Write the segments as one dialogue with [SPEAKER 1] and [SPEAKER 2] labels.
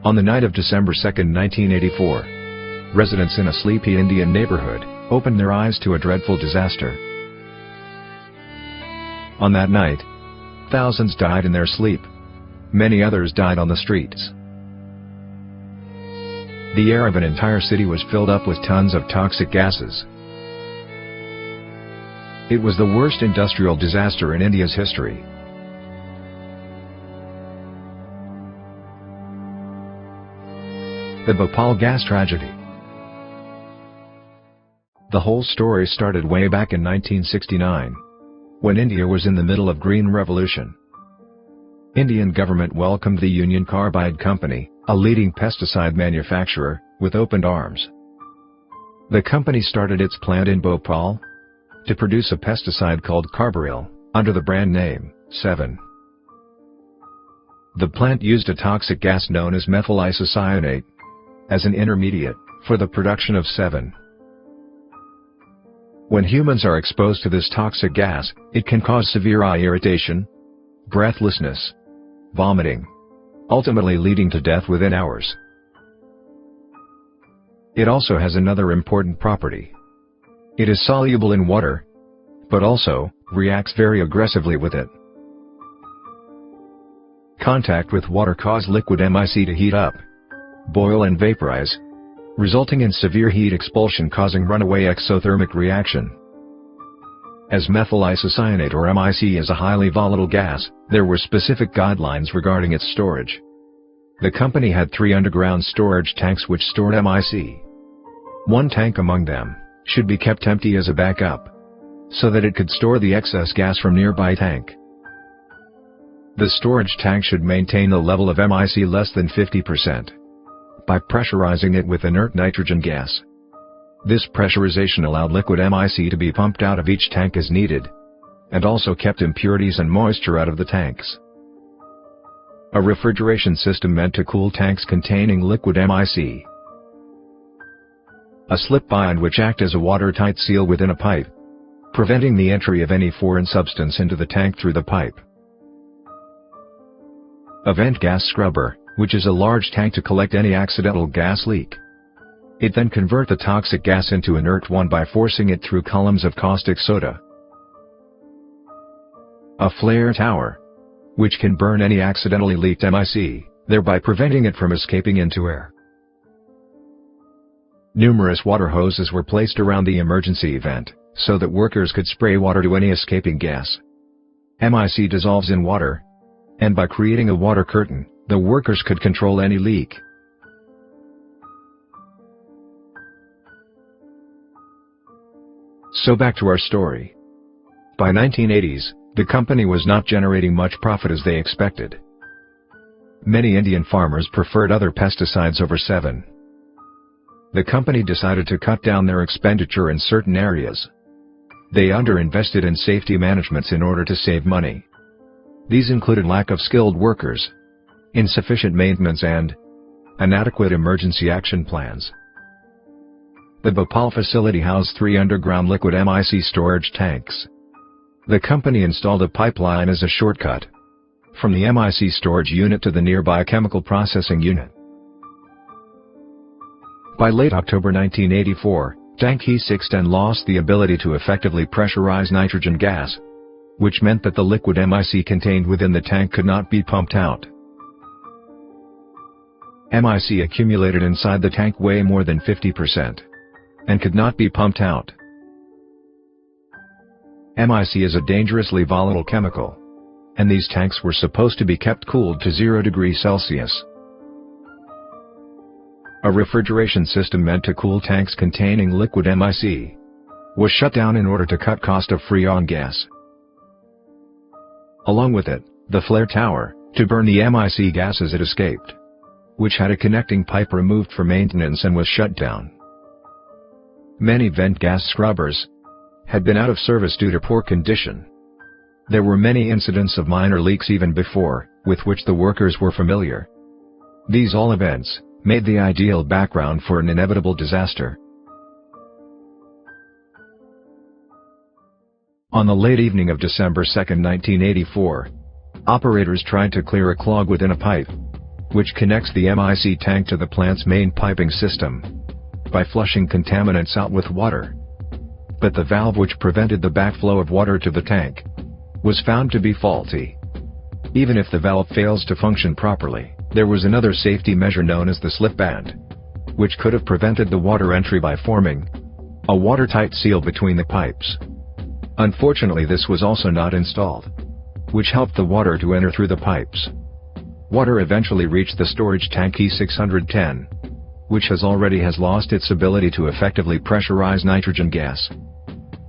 [SPEAKER 1] On the night of December 2, 1984, residents in a sleepy Indian neighborhood opened their eyes to a dreadful disaster. On that night, thousands died in their sleep. Many others died on the streets. The air of an entire city was filled up with tons of toxic gases. It was the worst industrial disaster in India's history. The Bhopal gas tragedy. The whole story started way back in 1969, when India was in the middle of Green Revolution. Indian government welcomed the Union Carbide Company, a leading pesticide manufacturer, with open arms. The company started its plant in Bhopal to produce a pesticide called carbaryl, under the brand name 7. The plant used a toxic gas known as methyl isocyanate as an intermediate for the production of 7. When humans are exposed to this toxic gas, it can cause severe eye irritation, breathlessness, vomiting, ultimately leading to death within hours. It also has another important property. It is soluble in water, but also reacts very aggressively with it. Contact with water causes liquid MIC to heat up, boil and vaporize, resulting in severe heat expulsion causing runaway exothermic reaction. As methyl isocyanate or MIC is a highly volatile gas, there were specific guidelines regarding its storage. The company had 3 underground storage tanks which stored MIC. One tank among them should be kept empty as a backup, so that it could store the excess gas from nearby tank. The storage tank should maintain a level of MIC less than 50%. By pressurizing it with inert nitrogen gas. This pressurization allowed liquid MIC to be pumped out of each tank as needed, and also kept impurities and moisture out of the tanks. A refrigeration system meant to cool tanks containing liquid MIC. A slip bind which acts as a watertight seal within a pipe, preventing the entry of any foreign substance into the tank through the pipe. A vent gas scrubber, which is a large tank to collect any accidental gas leak. It then converts the toxic gas into inert one by forcing it through columns of caustic soda. A flare tower, which can burn any accidentally leaked MIC, thereby preventing it from escaping into air. Numerous water hoses were placed around the emergency vent, so that workers could spray water to any escaping gas. MIC dissolves in water, and by creating a water curtain, the workers could control any leak. So back to our story. By 1980s, the company was not generating much profit as they expected. Many Indian farmers preferred other pesticides over 7. The company decided to cut down their expenditure in certain areas. They underinvested in safety managements in order to save money. These included lack of skilled workers, insufficient maintenance and inadequate emergency action plans. The Bhopal facility housed 3 underground liquid MIC storage tanks. The company installed a pipeline as a shortcut from the MIC storage unit to the nearby chemical processing unit. By late October 1984, tank 𝐬6 lost the ability to effectively pressurize nitrogen gas, which meant that the liquid MIC contained within the tank could not be pumped out. MIC accumulated inside the tank way more than 50%, and could not be pumped out. MIC is a dangerously volatile chemical, and these tanks were supposed to be kept cooled to 0 degrees Celsius. A refrigeration system meant to cool tanks containing liquid MIC was shut down in order to cut cost of freon gas. Along with it, the flare tower, to burn the MIC gas as it escaped, which had a connecting pipe removed for maintenance and was shut down. Many vent gas scrubbers had been out of service due to poor condition. There were many incidents of minor leaks even before, with which the workers were familiar. These all events made the ideal background for an inevitable disaster. On the late evening of December 2, 1984, operators tried to clear a clog within a pipe, which connects the MIC tank to the plant's main piping system by flushing contaminants out with water. But the valve which prevented the backflow of water to the tank was found to be faulty. Even if the valve fails to function properly, there was another safety measure known as the slip band, which could have prevented the water entry by forming a watertight seal between the pipes. Unfortunately, this was also not installed, which helped the water to enter through the pipes. Water eventually reached the storage tank E610, which already has lost its ability to effectively pressurize nitrogen gas.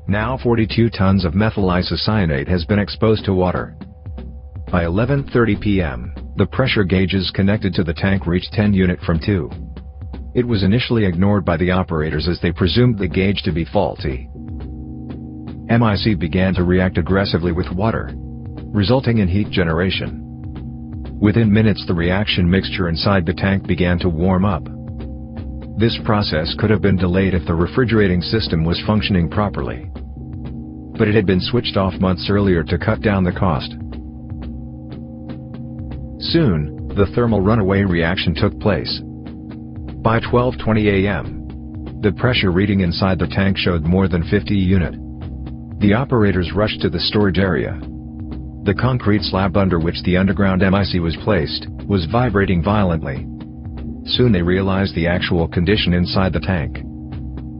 [SPEAKER 1] Now 42 tons of methyl isocyanate has been exposed to water. By 11:30 p.m., the pressure gauges connected to the tank reached 10 unit from 2. It was initially ignored by the operators as they presumed the gauge to be faulty. MIC began to react aggressively with water, resulting in heat generation. Within minutes, the reaction mixture inside the tank began to warm up. This process could have been delayed if the refrigerating system was functioning properly, but it had been switched off months earlier to cut down the cost. Soon, the thermal runaway reaction took place. By 12:20 a.m., the pressure reading inside the tank showed more than 50 unit. The operators rushed to the storage area. The concrete slab under which the underground MIC was placed was vibrating violently. Soon they realized the actual condition inside the tank.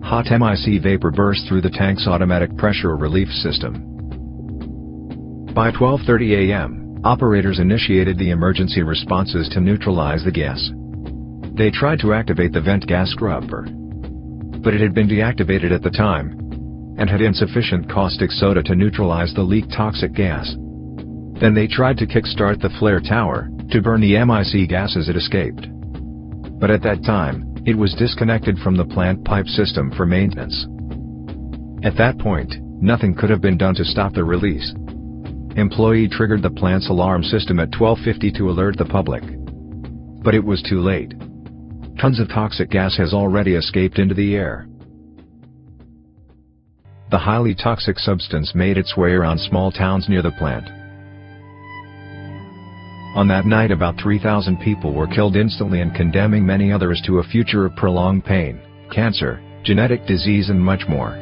[SPEAKER 1] Hot MIC vapor burst through the tank's automatic pressure relief system. By 12:30 a.m., operators initiated the emergency responses to neutralize the gas. They tried to activate the vent gas scrubber, but it had been deactivated at the time and had insufficient caustic soda to neutralize the leaked toxic gas. Then they tried to kickstart the flare tower to burn the MIC gas as it escaped. But at that time, it was disconnected from the plant pipe system for maintenance. At that point, nothing could have been done to stop the release. Employee triggered the plant's alarm system at 12:50 to alert the public. But it was too late. Tons of toxic gas has already escaped into the air. The highly toxic substance made its way around small towns near the plant. On that night, about 3,000 people were killed instantly and condemning many others to a future of prolonged pain, cancer, genetic disease and much more.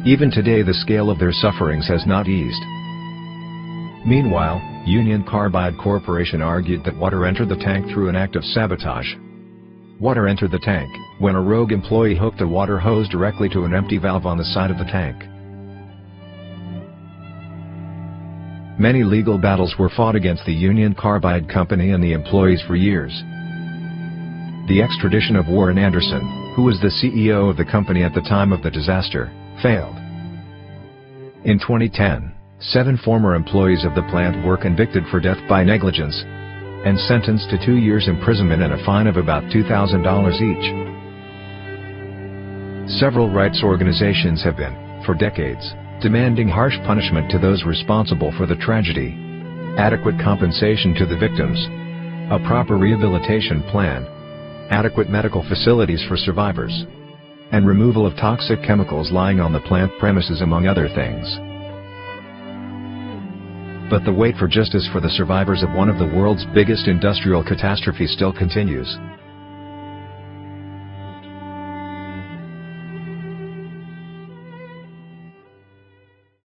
[SPEAKER 1] Even today the scale of their sufferings has not eased. Meanwhile, Union Carbide Corporation argued that water entered the tank through an act of sabotage. Water entered the tank when a rogue employee hooked a water hose directly to an empty valve on the side of the tank. Many legal battles were fought against the Union Carbide Company and the employees for years. The extradition of Warren Anderson, who was the CEO of the company at the time of the disaster, failed. In 2010, 7 former employees of the plant were convicted for death by negligence and sentenced to 2 years imprisonment and a fine of about $2,000 each. Several rights organizations have been, for decades, demanding harsh punishment to those responsible for the tragedy, adequate compensation to the victims, a proper rehabilitation plan, adequate medical facilities for survivors, and removal of toxic chemicals lying on the plant premises, among other things. But the wait for justice for the survivors of one of the world's biggest industrial catastrophes still continues.